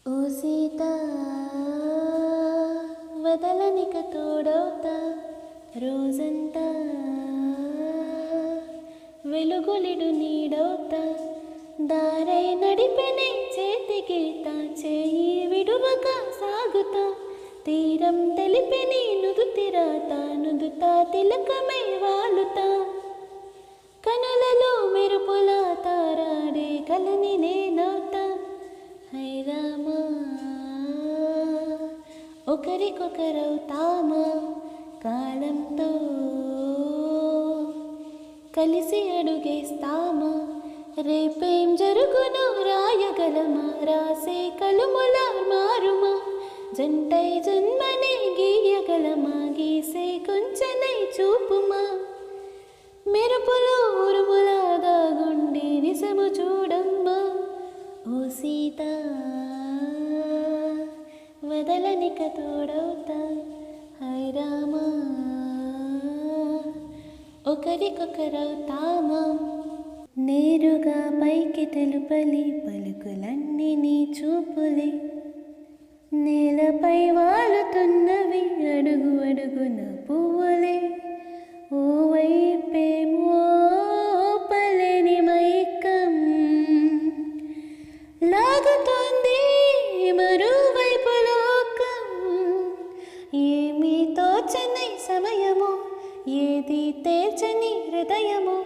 ఓ సీత వదలనిక తోడవుతా రోజంతా వెలుగులిడు నీడవుతా దారై నడిపెనే చేతిగీత చేయి విడువక సాగుతా తీరం తెలిపెని నుదుతిరాత నుదుతా తిలకమై వాలుతా కనులలో మెరుపుల తారాడే కలని నేనవుతా హై రామా ఒకరికొకరవుతామా కాలంతో కలిసి అడుగేస్తామా రేపేం జరుగునో రాయగలమా రాసే కలుముల మారుమా జంటై జన్మనే గీయగలమా గీసే కొంచెనై చూపుమా మెరుపులో ఉరుములా దాగుండి నిజము చూడమ్మా ఓ సీత వదలనిక తోడవుతా హై రామా ఒకరికొకరవుతామా నేరుగా పైకి తెలుపలి పలుకులన్నీ నీ చూపులే నేలపై వాలుతున్నవి అడుగు అడుగున పువ్వులే ఓ వైపేమో పలేని మైకం లాగుతోంది మరోవైపు లోకం ఏమీ తోచని సమయము ఏది తేల్చని హృదయము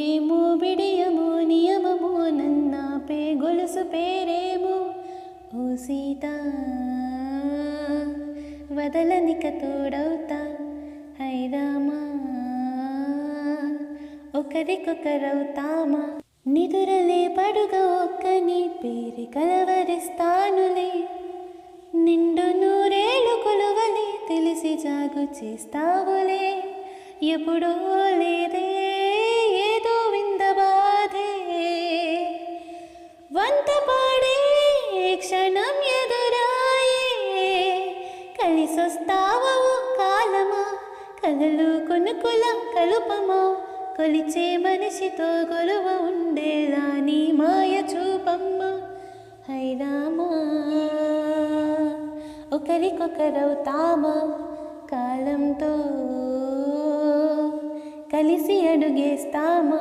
ఏమో బిడియమో నియమము నన్నాపే గొలుసు పేరేమో ఓ సీత వదలనిక తోడవుతా హై రామా ఒకరికొకరవుతామా నిదురలే పడుగ ఒక్కని పేరి కలవరిస్తానులే నిండు నూరేళ్ళు కొలువలే తెలిసి జాగు చేస్తావులే ఎప్పుడో లేదే ఏదో విందబాధే వంత పాడే క్షణం ఎదురాయే కలిసొస్తావో కాలమా కలలు కొనుకుల కలుపమా కొలిచే మనిషితో గొలువ ఉండేలా నీ మాయ చూపమ్మ హై రామా ఒకరికొకరవుతామా కాలంతో కలిసి అడుగేస్తామా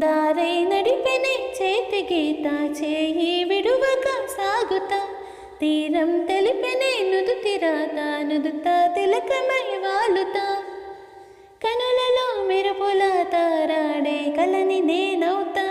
దారై నడిపెనే చేతి గీత చేయి విడువక సాగుతా తీరం తెలిపెనే నుదుతిరాత నుదుతా తిలకమై వాలుతా కనులలో మెరుపుల తారాడే కలని నేనవుతా